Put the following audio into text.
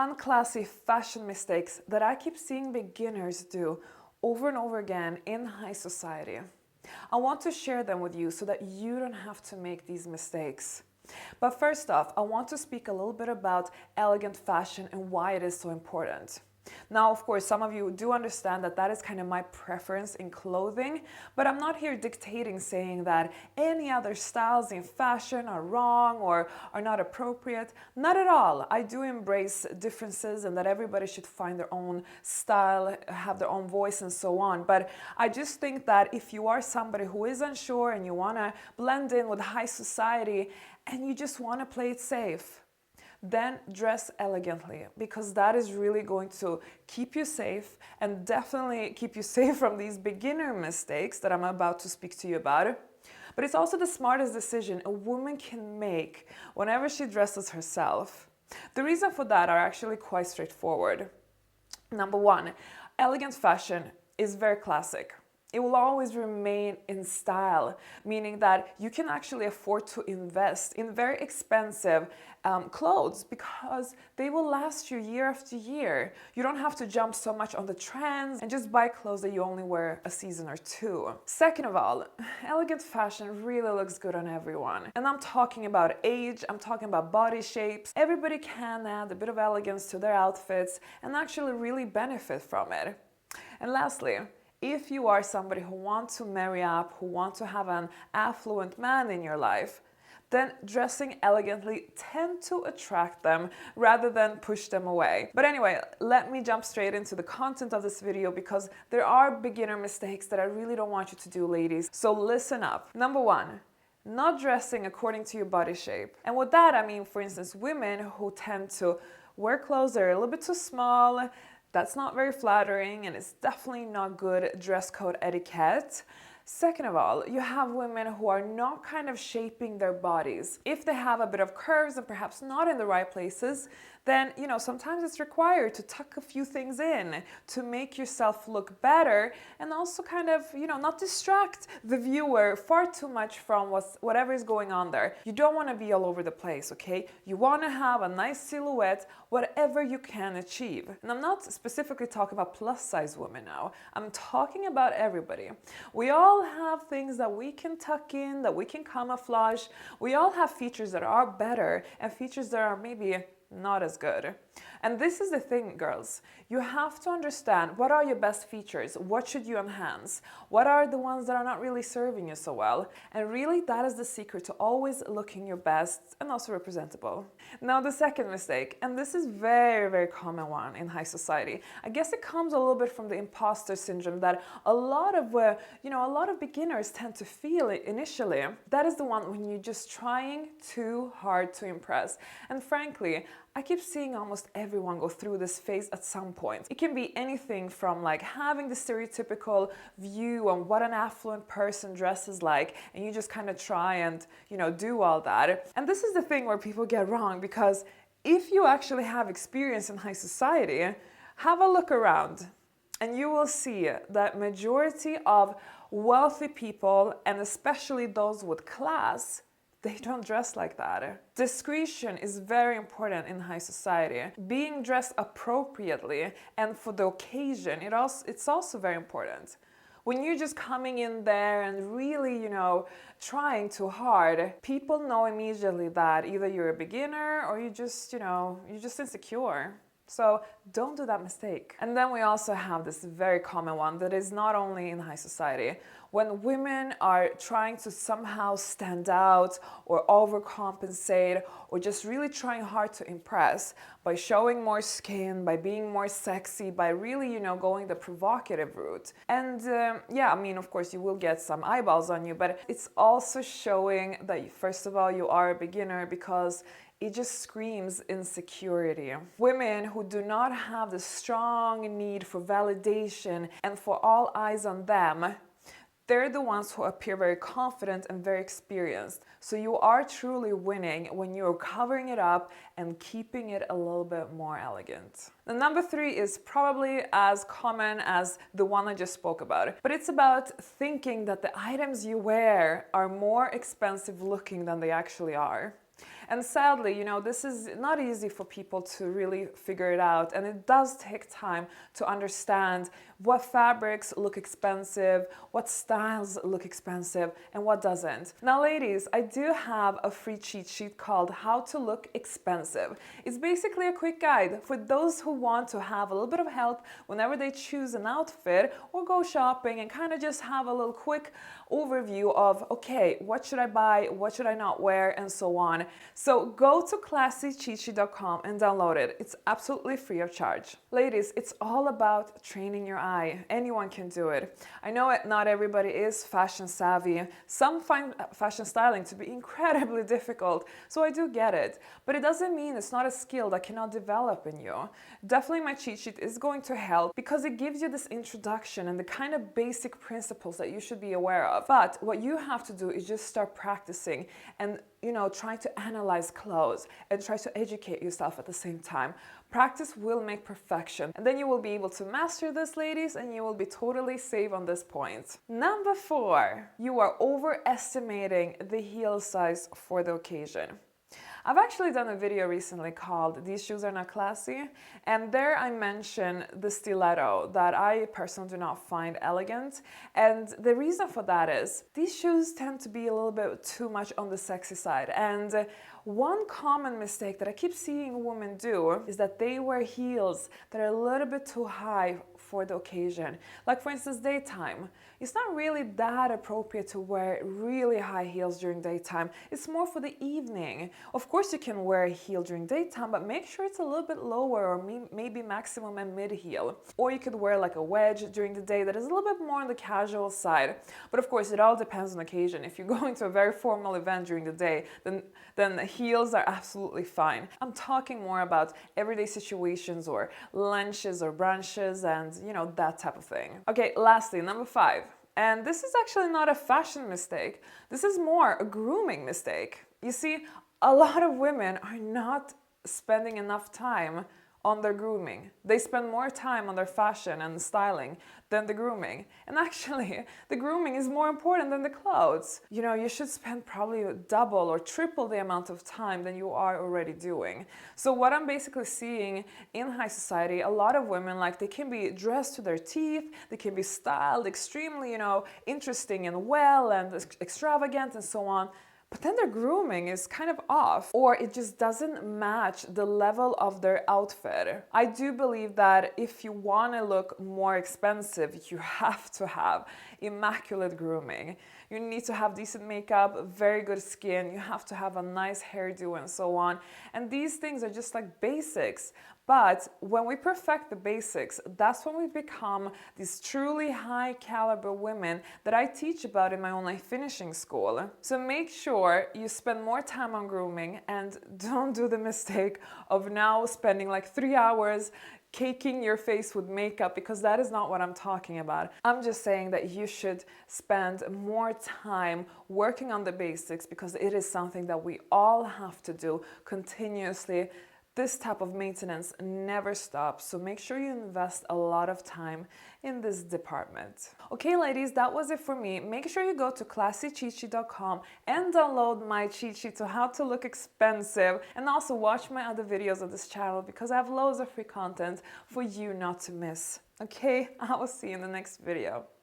unclassy fashion mistakes that I keep seeing beginners do over and over again in high society. I want to share them with you so that you don't have to make these mistakes. But first off, I want to speak a little bit about elegant fashion and why it is so important. Now, of course, some of you do understand that that is kind of my preference in clothing, but I'm not here dictating saying that any other styles in fashion are wrong or are not appropriate. Not at all. I do embrace differences and that everybody should find their own style, have their own voice and so on. But I just think that if you are somebody who is unsure and you want to blend in with high society and you just want to play it safe, then dress elegantly, because that is really going to keep you safe and definitely keep you safe from these beginner mistakes that I'm about to speak to you about. But it's also the smartest decision a woman can make whenever she dresses herself. The reason for that are actually quite straightforward. Number one, elegant fashion is very classic. It will always remain in style, meaning that you can actually afford to invest in very expensive clothes because they will last you year after year. You don't have to jump so much on the trends and just buy clothes that you only wear a season or two. Second of all, elegant fashion really looks good on everyone. And I'm talking about age, I'm talking about body shapes. Everybody can add a bit of elegance to their outfits and actually really benefit from it. And lastly, if you are somebody who wants to marry up, who wants to have an affluent man in your life, then dressing elegantly tend to attract them rather than push them away. But anyway, let me jump straight into the content of this video because there are beginner mistakes that I really don't want you to do, ladies. So listen up. Number one, not dressing according to your body shape. And with that, I mean, for instance, women who tend to wear clothes that are a little bit too small. That's not very flattering and it's definitely not good dress code etiquette. Second of all, you have women who are not kind of shaping their bodies. If they have a bit of curves and perhaps not in the right places, then, sometimes it's required to tuck a few things in to make yourself look better and also kind of, not distract the viewer far too much from whatever is going on there. You don't want to be all over the place, okay? You want to have a nice silhouette, whatever you can achieve. And I'm not specifically talking about plus size women now. I'm talking about everybody. We all have things that we can tuck in, that we can camouflage. We all have features that are better and features that are maybe not as good. And this is the thing, girls. You have to understand what are your best features, what should you enhance, what are the ones that are not really serving you so well. And really, that is the secret to always looking your best and also representable. Now, the second mistake, and this is very, very common one in high society. I guess it comes a little bit from the imposter syndrome that a lot of beginners tend to feel initially. That is the one when you're just trying too hard to impress. And frankly, I keep seeing almost everyone go through this phase at some point. It can be anything from like having the stereotypical view on what an affluent person dresses like, and you just kind of try and, do all that. And this is the thing where people get wrong, because if you actually have experience in high society, have a look around and you will see that majority of wealthy people, and especially those with class, they don't dress like that. Discretion is very important in high society. Being dressed appropriately and for the occasion, it's also very important. When you're just coming in there and really, trying too hard, people know immediately that either you're a beginner or you're just insecure. So don't do that mistake. And then we also have this very common one that is not only in high society. When women are trying to somehow stand out or overcompensate or just really trying hard to impress by showing more skin, by being more sexy, by really, going the provocative route. And of course you will get some eyeballs on you, but it's also showing that, first of all, you are a beginner because it just screams insecurity. Women who do not have the strong need for validation and for all eyes on them, they're the ones who appear very confident and very experienced. So you are truly winning when you're covering it up and keeping it a little bit more elegant. The number 3 is probably as common as the one I just spoke about, but it's about thinking that the items you wear are more expensive looking than they actually are. And sadly, you know, this is not easy for people to really figure it out, and it does take time to understand what fabrics look expensive, what styles look expensive, and what doesn't. Now, ladies, I do have a free cheat sheet called How to Look Expensive. It's basically a quick guide for those who want to have a little bit of help whenever they choose an outfit or go shopping, and kind of just have a little quick overview of, okay, what should I buy, what should I not wear, and so on. So go to classycheatsheet.com and download it. It's absolutely free of charge. Ladies, it's all about training your eye. Anyone can do it. I know not everybody is fashion savvy. Some find fashion styling to be incredibly difficult, so I do get it. But it doesn't mean it's not a skill that cannot develop in you. Definitely my cheat sheet is going to help because it gives you this introduction and the kind of basic principles that you should be aware of. But what you have to do is just start practicing and, you know, trying to analyze clothes and try to educate yourself at the same time. Practice will make perfection, and then you will be able to master this, ladies, and you will be totally safe on this point. Number 4, you are overestimating the heel size for the occasion. I've actually done a video recently called These Shoes Are Not Classy, and there I mention the stiletto that I personally do not find elegant, and the reason for that is these shoes tend to be a little bit too much on the sexy side, and one common mistake that I keep seeing women do is that they wear heels that are a little bit too high for the occasion. Like for instance, daytime. It's not really that appropriate to wear really high heels during daytime. It's more for the evening. Of course you can wear a heel during daytime, but make sure it's a little bit lower, or maybe maximum and mid heel. Or you could wear like a wedge during the day that is a little bit more on the casual side. But of course it all depends on occasion. If you're going to a very formal event during the day, then heels are absolutely fine. I'm talking more about everyday situations or lunches or brunches and, you know, that type of thing. Okay, lastly, number 5. And this is actually not a fashion mistake. This is more a grooming mistake. You see, a lot of women are not spending enough time on their grooming. They spend more time on their fashion and styling than the grooming. And actually, the grooming is more important than the clothes. You know, you should spend probably double or triple the amount of time than you are already doing. So what I'm basically seeing in high society, a lot of women, like, they can be dressed to their teeth, they can be styled extremely, you know, interesting and well and extravagant and so on. But then their grooming is kind of off, or it just doesn't match the level of their outfit. I do believe that if you want to look more expensive, you have to have immaculate grooming. You need to have decent makeup, very good skin, you have to have a nice hairdo and so on. And these things are just like basics. But when we perfect the basics, that's when we become these truly high caliber women that I teach about in my online finishing school. So make sure you spend more time on grooming and don't do the mistake of now spending like 3 hours caking your face with makeup, because that is not what I'm talking about. I'm just saying that you should spend more time working on the basics, because it is something that we all have to do continuously. This type of maintenance never stops, so make sure you invest a lot of time in this department. Okay, ladies, that was it for me. Make sure you go to classycheatsheet.com and download my cheat sheet to how to look expensive, and also watch my other videos on this channel, because I have loads of free content for you not to miss. Okay, I will see you in the next video.